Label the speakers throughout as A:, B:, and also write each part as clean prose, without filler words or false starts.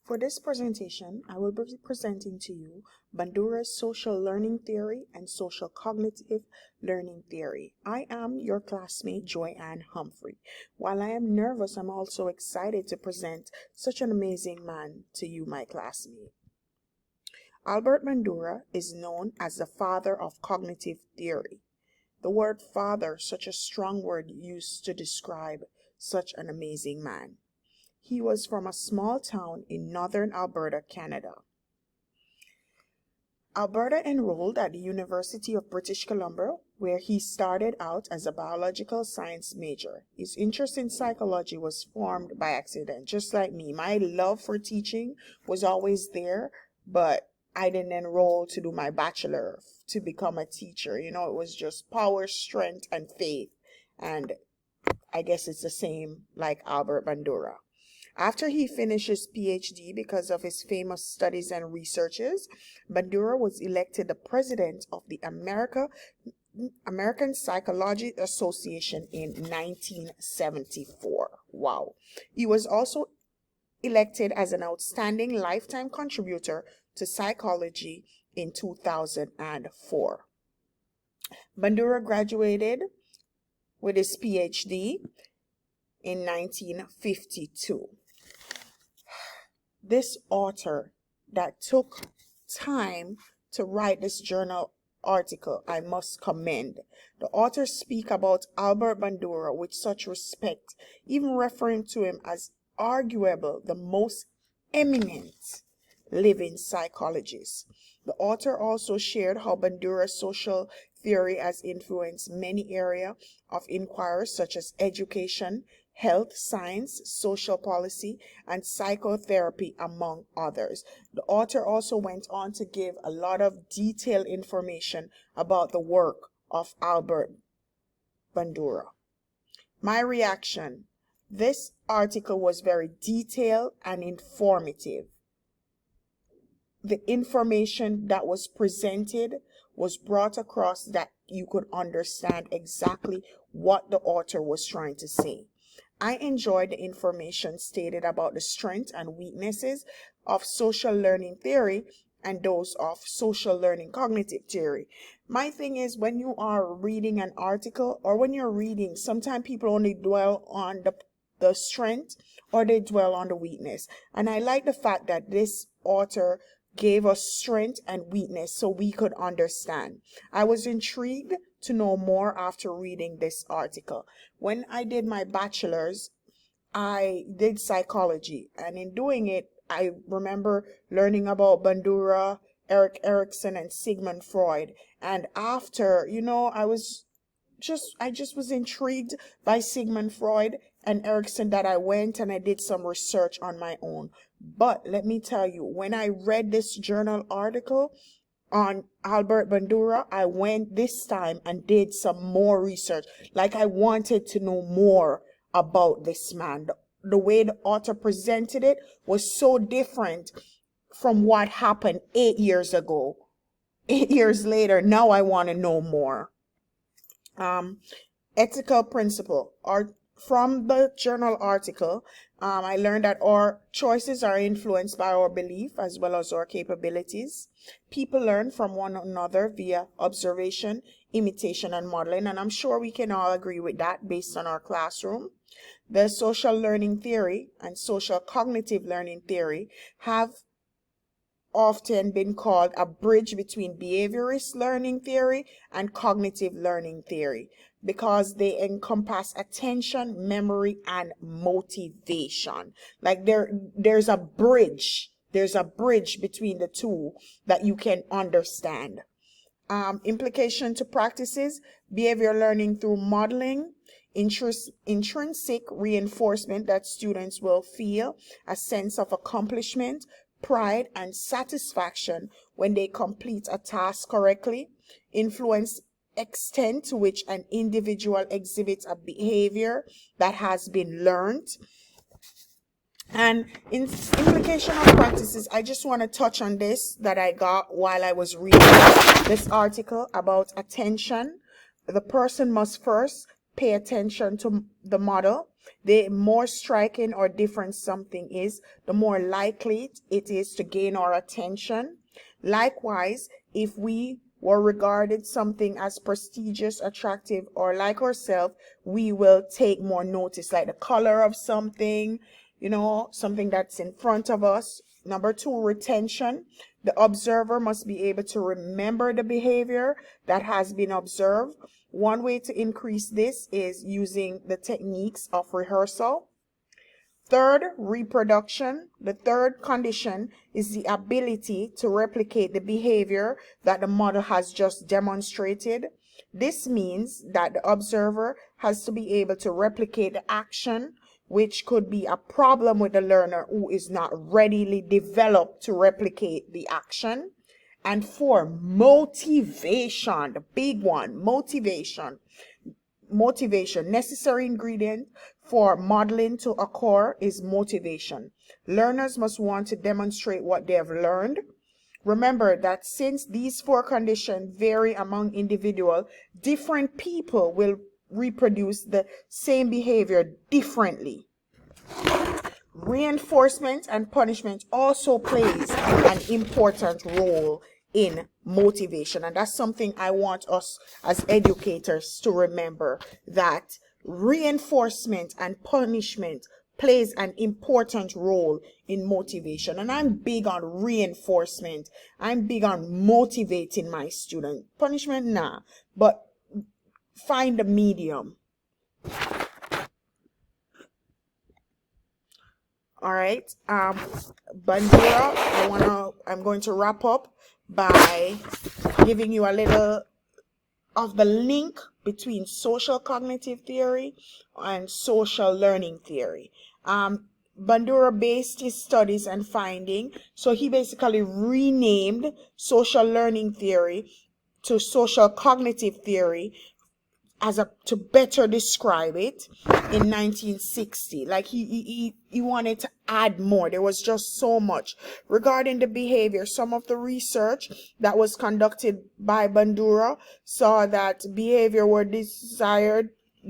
A: For this presentation, I will be presenting to you Bandura's social learning theory and social cognitive learning theory. I am your classmate, Joy-Ann Humphrey. While I am nervous, I'm also excited to present such an amazing man to you, my classmate. Albert Bandura is known as the father of cognitive theory. The word father, such a strong word used to describe such an amazing man. He was from a small town in northern Alberta, Canada. Alberta enrolled at the University of British Columbia, where he started out as a biological science major. His interest in psychology was formed by accident, just like me. My love for teaching was always there, but I didn't enroll to do my bachelor to become a teacher. It was just power, strength, and faith. And I guess it's the same like Albert Bandura. After he finished his PhD, because of his famous studies and researches, Bandura was elected the president of the American Psychology Association in 1974. Wow. He was also elected as an outstanding lifetime contributor to psychology in 2004. Bandura graduated with his PhD in 1952. This author that took time to write this journal article, I must commend. The author speak about Albert Bandura with such respect, even referring to him as arguable the most eminent living psychologist. The author also shared how Bandura's social theory has influenced many areas of inquiry such as education, health, science, social policy, and psychotherapy, among others. The author also went on to give a lot of detailed information about the work of Albert Bandura. My reaction: this article was very detailed and informative. The information that was presented was brought across that you could understand exactly what the author was trying to say. I enjoyed the information stated about the strengths and weaknesses of social learning theory and those of social learning cognitive theory. My thing is, when you are reading an article or when you're reading, sometimes people only dwell on the strength or they dwell on the weakness. And I like the fact that this author gave us strength and weakness so we could understand. I was intrigued to know more after reading this article. When I did my bachelor's, I did psychology, and in doing it, I remember learning about Bandura, Erik Erikson, and Sigmund Freud. And after, I just was intrigued by Sigmund Freud and Erikson that I went and I did some research on my own. But let me tell you, when I read this journal article on Albert Bandura, I went this time and did some more research. Like, I wanted to know more about this man. The way the author presented it was so different from what happened 8 years ago. 8 years later, now I want to know more. Ethical principle. From the journal article, I learned that our choices are influenced by our belief as well as our capabilities. People learn from one another via observation, imitation, and modeling, and I'm sure we can all agree with that based on our classroom. The social learning theory and social cognitive learning theory have often been called a bridge between behaviorist learning theory and cognitive learning theory because they encompass attention, memory, and motivation. Like there's a bridge. There's a bridge between the two that you can understand. Implication to practices: behavior learning through modeling, intrinsic reinforcement that students will feel a sense of accomplishment, pride, and satisfaction when they complete a task correctly, influence extent to which an individual exhibits a behavior that has been learned. And in implication of practices, I just want to touch on this that I got while I was reading this article about attention. The person must first pay attention to the model. The more striking or different something is, the more likely it is to gain our attention. Likewise, if we were regarded something as prestigious, attractive, or like ourselves, we will take more notice, like the color of something, something that's in front of us. Number 2, retention. The observer must be able to remember the behavior that has been observed. One way to increase this is using the techniques of rehearsal. Third, reproduction. The third condition is the ability to replicate the behavior that the model has just demonstrated. This means that the observer has to be able to replicate the action, which could be a problem with the learner who is not readily developed to replicate the action. And 4, motivation, the big one, motivation. Motivation. Necessary ingredient for modeling to occur is motivation. Learners must want to demonstrate what they have learned. Remember that since these 4 conditions vary among individuals, different people will reproduce the same behavior differently. Reinforcement and punishment also plays an important role in motivation, and that's something I want us as educators to remember, that reinforcement and punishment plays an important role in motivation. And I'm big on reinforcement. I'm big on motivating my student. Punishment, nah, but find a medium. All right, Bandura, I'm going to wrap up by giving you a little of the link between social cognitive theory and social learning theory. Bandura based his studies and finding, so he basically renamed social learning theory to social cognitive theory to better describe it in 1960. Like he wanted to add more. There was just so much regarding the behavior. Some of the research that was conducted by Bandura saw that behavior were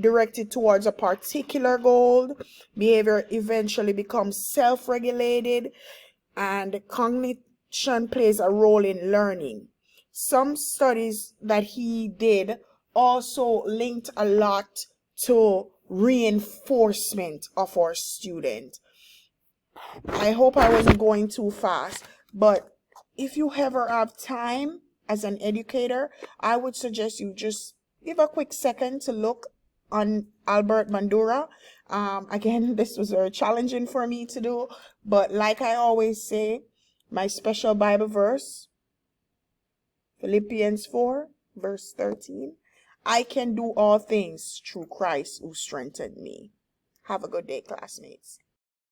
A: directed towards a particular goal. Behavior eventually becomes self-regulated, and cognition plays a role in learning. Some studies that he did also linked a lot to reinforcement of our student. I hope I wasn't going too fast, but if you ever have time as an educator, I would suggest you just give a quick second to look on Albert Bandura. Again, this was very challenging for me to do, but like I always say, my special Bible verse, Philippians 4, verse 13. I can do all things through Christ who strengthened me. Have a good day, classmates.